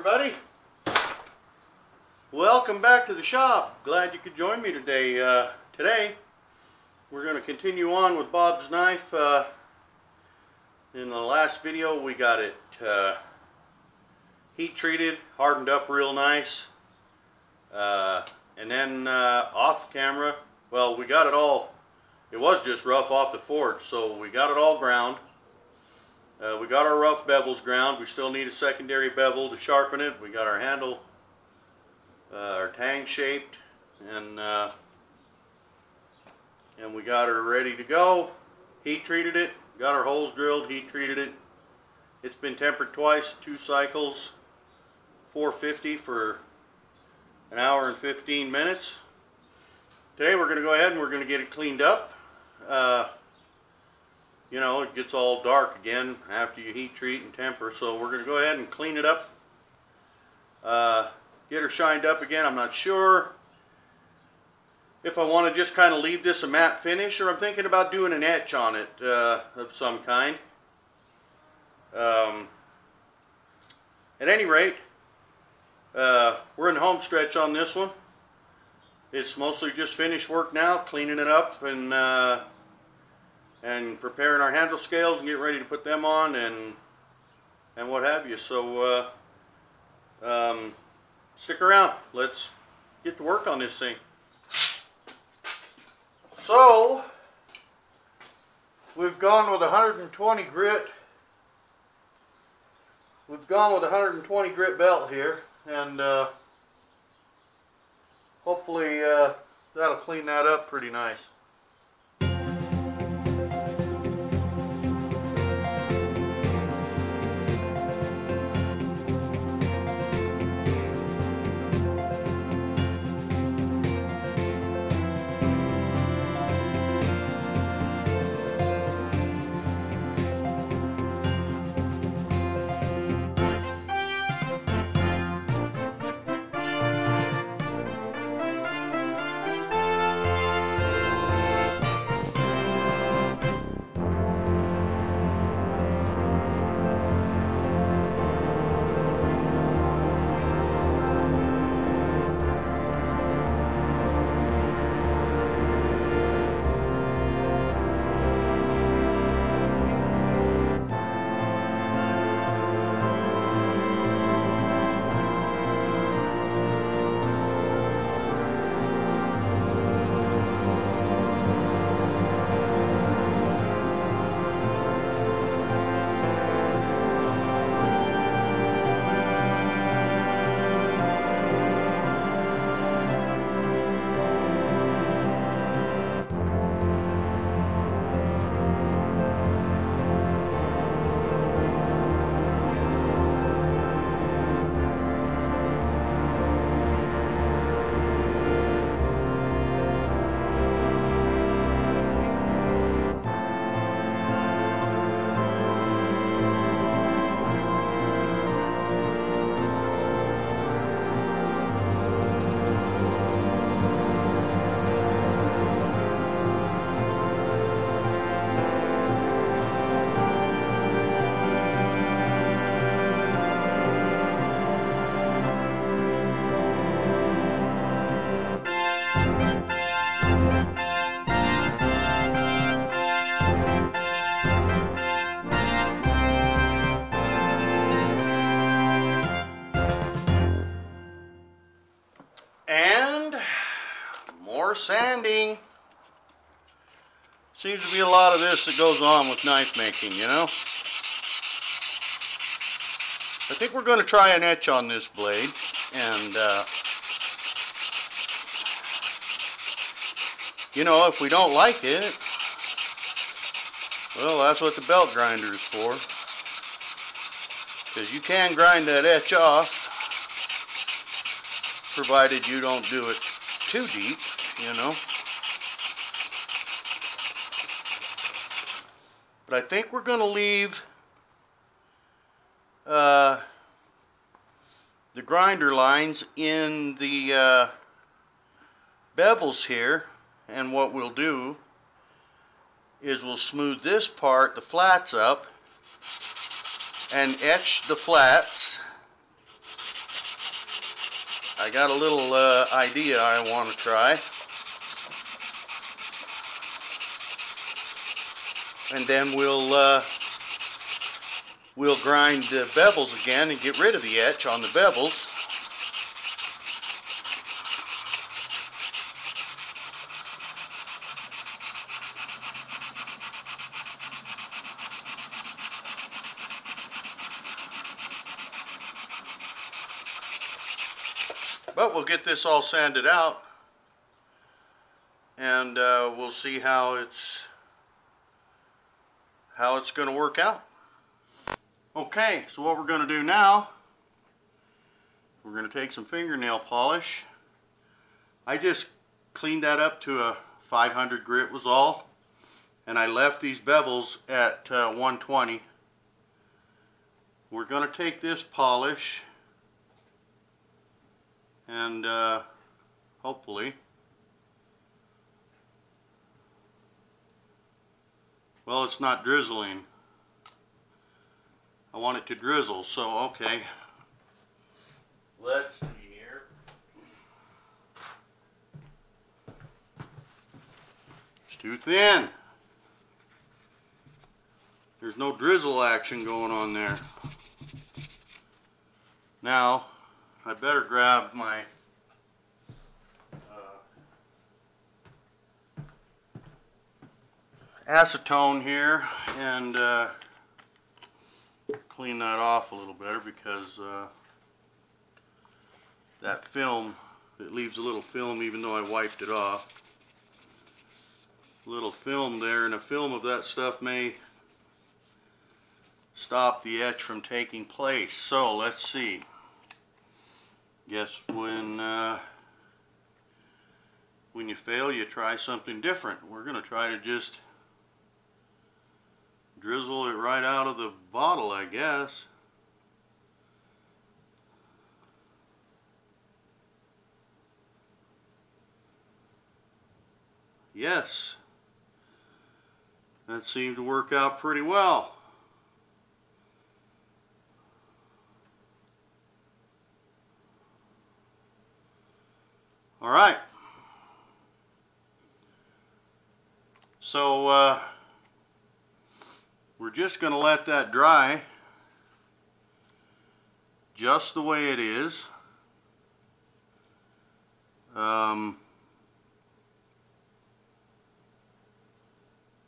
everybody. Welcome back to the shop. Glad you could join me today. Today we're going to continue on with Bob's knife. In the last video we got it heat treated, hardened up real nice, and then off camera, well, we got it all, it was just rough off the forge, so we got it all ground. We got our rough bevels ground. We still need a secondary bevel to sharpen it. We got our handle, our tang shaped, and we got her ready to go. Heat treated it. Got our holes drilled. Heat treated it. It's been tempered twice, 2 cycles, 450 for an hour and 15 minutes. Today we're going to go ahead and we're going to get it cleaned up. You know, it gets all dark again after you heat treat and temper, so we're going to go ahead and clean it up, get her shined up again. I'm not sure if I want to just kind of leave this a matte finish, or I'm thinking about doing an etch on it of some kind. At any rate, we're in the home stretch on this one. It's mostly just finished work now, cleaning it up and preparing our handle scales and get ready to put them on and what have you. So stick around. Let's get to work on this thing. So we've gone with 120 grit. We've gone with 120 grit belt here, and hopefully that'll clean that up pretty nice. Sanding. Seems to be a lot of this that goes on with knife making, you know. I think we're going to try an etch on this blade, and you know, if we don't like it, well, that's what the belt grinder is for, because you can grind that etch off, provided you don't do it too deep, you know. But I think we're going to leave the grinder lines in the bevels here, and what we'll do is we'll smooth this part, the flats, up, and etch the flats I got a little idea I want to try. And then we'll grind the bevels again and get rid of the etch on the bevels. But we'll get this all sanded out, and we'll see how it's going to work out. Okay, so what we're going to do now, we're going to take some fingernail polish. I just cleaned that up to a 500 grit was all, and I left these bevels at 120. We're going to take this polish and hopefully, well, it's not drizzling. I want it to drizzle, so okay. Let's see here. It's too thin. There's no drizzle action going on there. Now, I better grab my acetone here and clean that off a little better, because that film, it leaves a little film even though I wiped it off. A little film there, and a film of that stuff may stop the etch from taking place. So let's see. Guess when you fail, you try something different. We're going to try to just drizzle it right out of the bottle, I guess. Yes, that seemed to work out pretty well. All right, so we're just going to let that dry just the way it is. And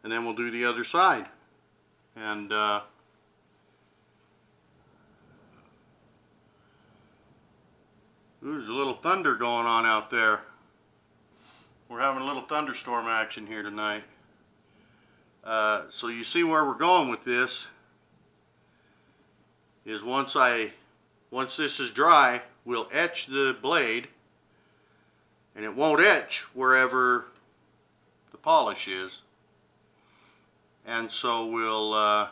then we'll do the other side. And there's a little thunder going on out there. We're having a little thunderstorm action here tonight. So you see where we're going with this is once this is dry, we'll etch the blade, and it won't etch wherever the polish is. And so we'll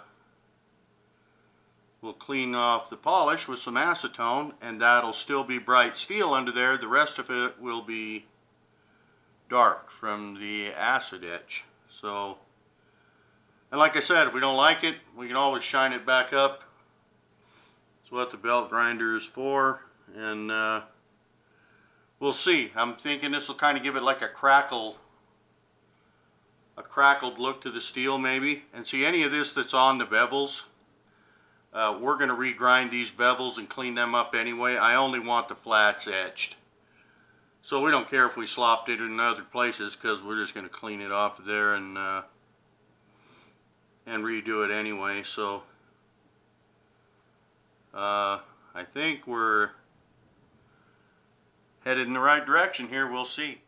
clean off the polish with some acetone, and that'll still be bright steel under there. The rest of it will be dark from the acid etch. So, and like I said, if we don't like it, we can always shine it back up. That's what the belt grinder is for, and we'll see. I'm thinking this will kind of give it like a crackled look to the steel maybe. And see, any of this that's on the bevels, we're going to regrind these bevels and clean them up anyway. I only want the flats etched. So we don't care if we slopped it in other places, because we're just going to clean it off there and redo it anyway. So I think we're headed in the right direction here. We'll see.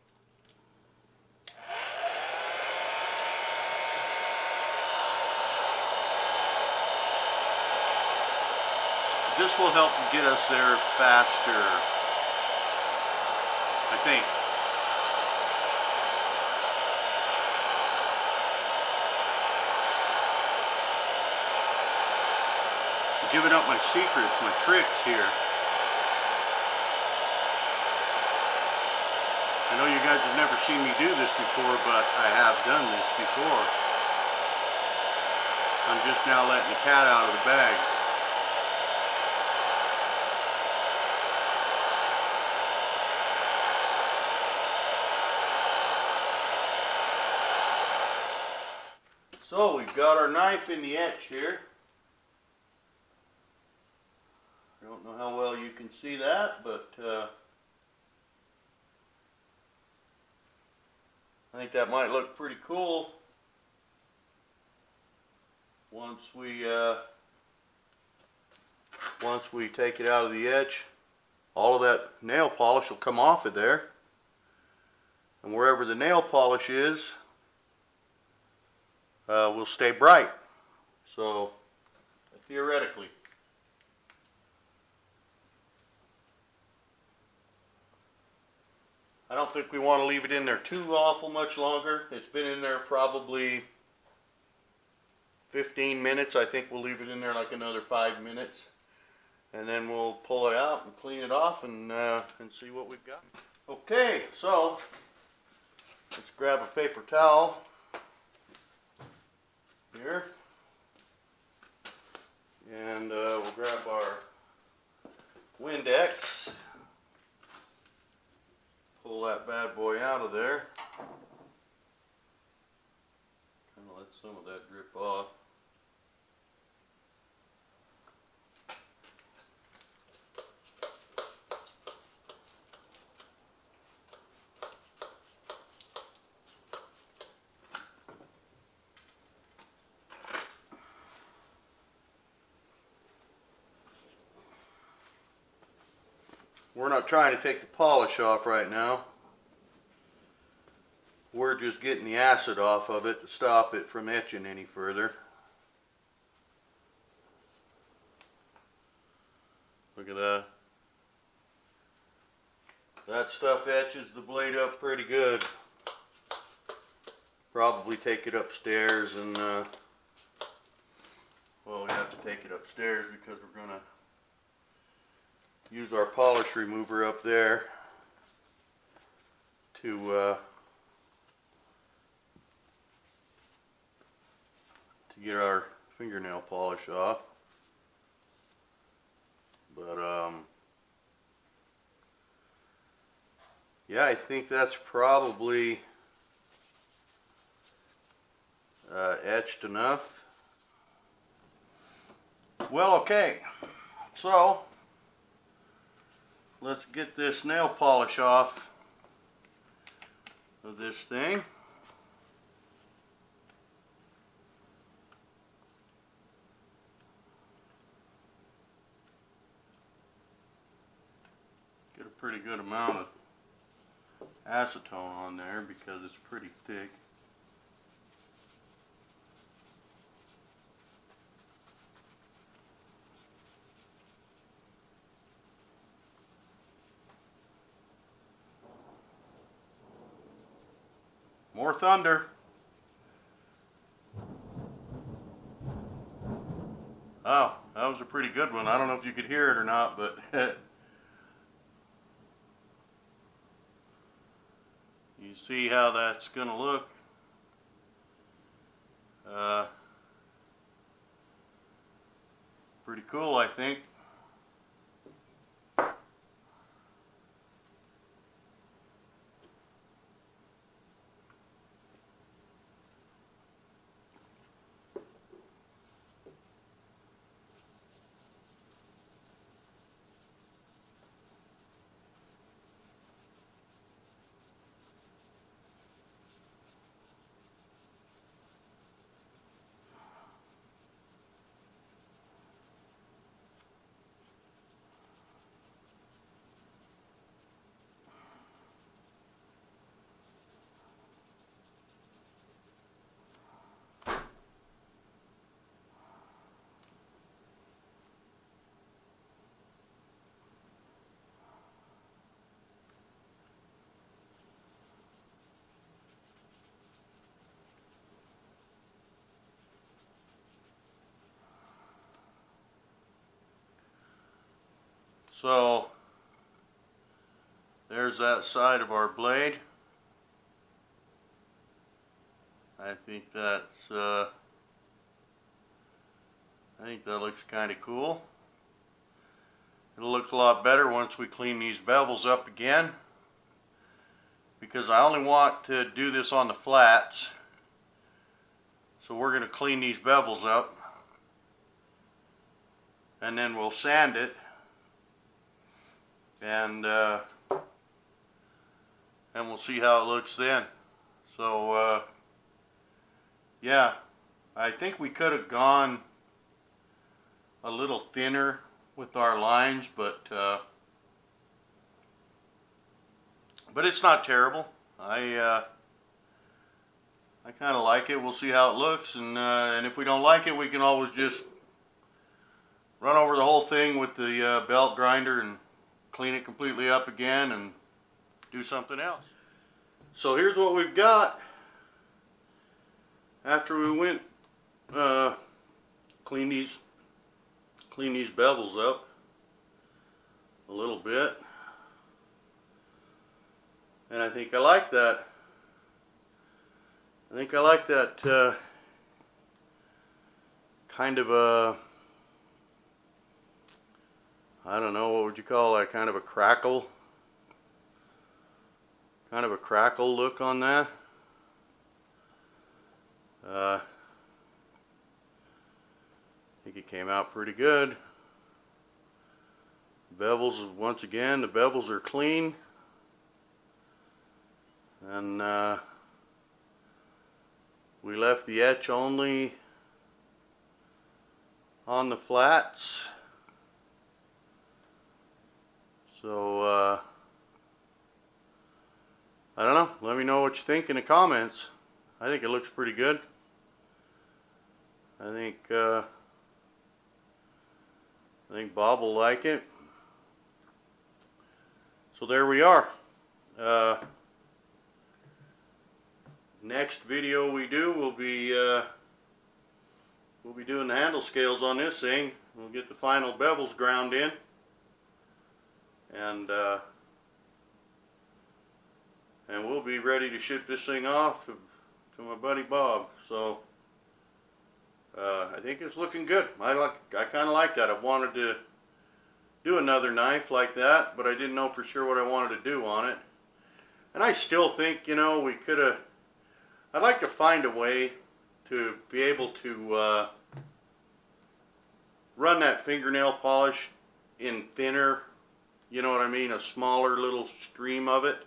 This will help get us there faster, I think. I'm giving up my secrets, my tricks here. I know you guys have never seen me do this before, but I have done this before. I'm just now letting the cat out of the bag. got our knife in the etch here. I don't know how well you can see that, but I think that might look pretty cool once we take it out of the etch. All of that nail polish will come off of there, and wherever the nail polish is will stay bright. So theoretically, I don't think we want to leave it in there too awful much longer. It's been in there probably 15 minutes. I think we'll leave it in there like another 5 minutes, and then we'll pull it out and clean it off and see what we've got. Okay, so let's grab a paper towel here, and we'll grab our Windex. Pull that bad boy out of there. Kind of let some of that drip off. We're not trying to take the polish off right now. We're just getting the acid off of it to stop it from etching any further. Look at that. That stuff etches the blade up pretty good. Probably take it upstairs and, well, we have to take it upstairs because we're going to use our polish remover up there to get our fingernail polish off. But yeah, I think that's probably etched enough. Well, okay, so let's get this nail polish off of this thing. Get a pretty good amount of acetone on there because it's pretty thick. More thunder. Oh, that was a pretty good one. I don't know if you could hear it or not, but you see how that's going to look. Pretty cool, I think. So there's that side of our blade. I think that's I think that looks kind of cool. It'll look a lot better once we clean these bevels up again, because I only want to do this on the flats. So we're going to clean these bevels up, and then we'll sand it, and we'll see how it looks then. So yeah, I think we could have gone a little thinner with our lines, but it's not terrible. I kind of like it. We'll see how it looks, and if we don't like it, we can always just run over the whole thing with the belt grinder and clean it completely up again and do something else. So here's what we've got after we went clean these bevels up a little bit, and I think I like that. I think I like that kind of a, I don't know, what would you call that, kind of a crackle look on that. I think it came out pretty good. Bevels, once again, the bevels are clean, and we left the etch only on the flats. So I don't know, let me know what you think in the comments. I think it looks pretty good. I think Bob will like it. So there we are. Next video we do will be we'll be doing the handle scales on this thing. We'll get the final bevels ground in, and we'll be ready to ship this thing off to my buddy Bob. So I think it's looking good. I kind of like that. I've wanted to do another knife like that, but I didn't know for sure what I wanted to do on it. And I still think, you know, we could have, I'd like to find a way to be able to run that fingernail polish in thinner, you know what I mean, a smaller little stream of it.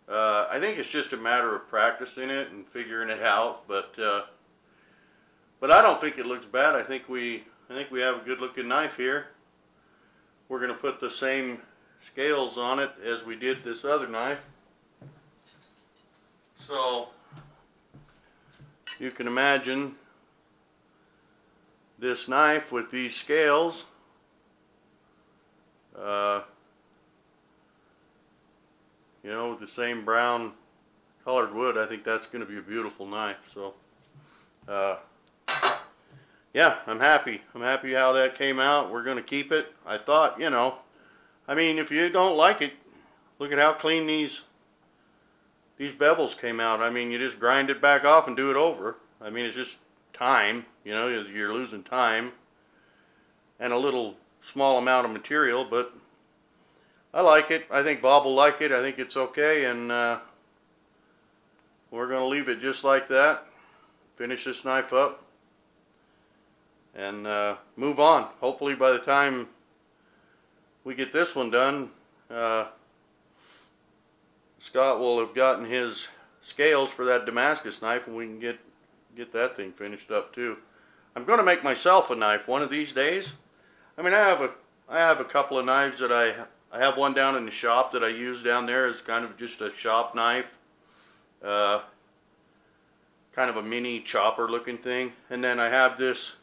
I think it's just a matter of practicing it and figuring it out, but I don't think it looks bad. I think we have a good looking knife here. We're going to put the same scales on it as we did this other knife. So you can imagine this knife with these scales. You know, with the same brown colored wood. I think that's going to be a beautiful knife. So yeah, I'm happy. I'm happy how that came out. We're going to keep it. I thought, you know, I mean, if you don't like it, look at how clean these bevels came out. I mean, you just grind it back off and do it over. I mean, it's just time, you know, you're losing time and a little small amount of material, but I like it. I think Bob will like it. I think it's okay, and we're going to leave it just like that. Finish this knife up and move on. Hopefully by the time we get this one done, Scott will have gotten his scales for that Damascus knife, and we can get that thing finished up too. I'm going to make myself a knife one of these days. I mean, I have a couple of knives that I have one down in the shop that I use down there as kind of just a shop knife, kind of a mini chopper looking thing, and then I have this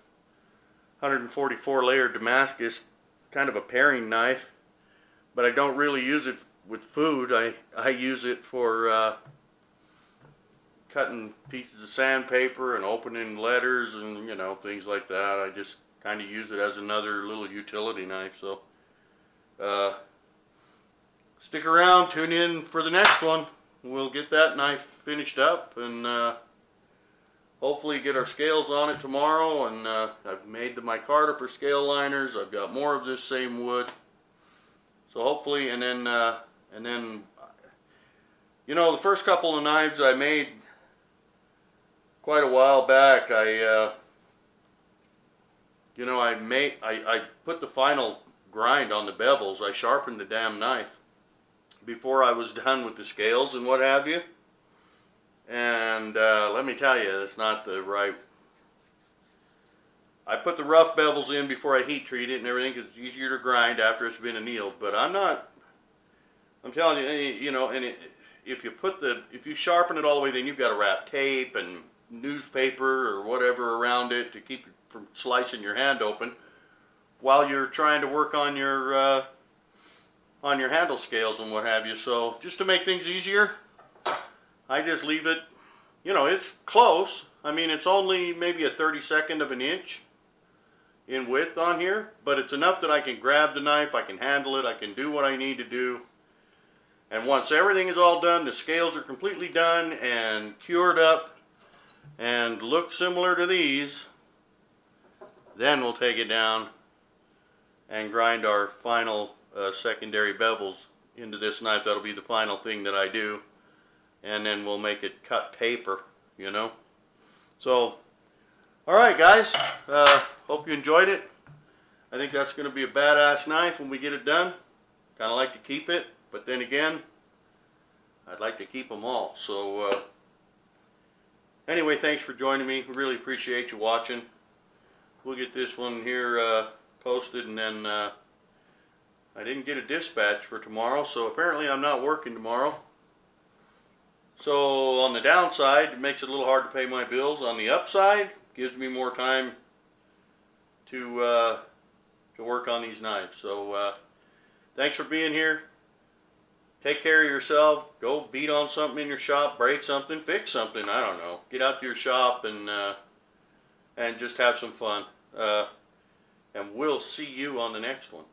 144 layer Damascus, kind of a paring knife, but I don't really use it with food. I use it for cutting pieces of sandpaper and opening letters and, you know, things like that. I just kind of use it as another little utility knife. So stick around, tune in for the next one. We'll get that knife finished up and hopefully get our scales on it tomorrow. And I've made the micarta for scale liners. I've got more of this same wood. So hopefully, and then you know, the first couple of knives I made, quite a while back, you know, I put the final grind on the bevels. I sharpened the damn knife before I was done with the scales and what have you. And let me tell you, that's not the right. I put the rough bevels in before I heat treat it and everything because it's easier to grind after it's been annealed. But I'm telling you, you know, and if you sharpen it all the way, then you've got to wrap tape and newspaper or whatever around it to keep it from slicing your hand open while you're trying to work on your handle scales and what have you. So just to make things easier, I just leave it, you know, it's close. I mean, it's only maybe a 32nd of an inch in width on here, but it's enough that I can grab the knife, I can handle it, I can do what I need to do. And once everything is all done, the scales are completely done and cured up and look similar to these, then we'll take it down and grind our final secondary bevels into this knife. That'll be the final thing that I do. And then we'll make it cut taper, you know. So, alright guys, hope you enjoyed it. I think that's going to be a badass knife when we get it done. Kind of like to keep it, but then again, I'd like to keep them all. So, anyway, thanks for joining me. We really appreciate you watching. We'll get this one here posted, and then I didn't get a dispatch for tomorrow, so apparently I'm not working tomorrow. So on the downside, it makes it a little hard to pay my bills. On the upside, gives me more time to work on these knives. So thanks for being here. Take care of yourself. Go beat on something in your shop, break something, fix something. I don't know. Get out to your shop and just have some fun. And we'll see you on the next one.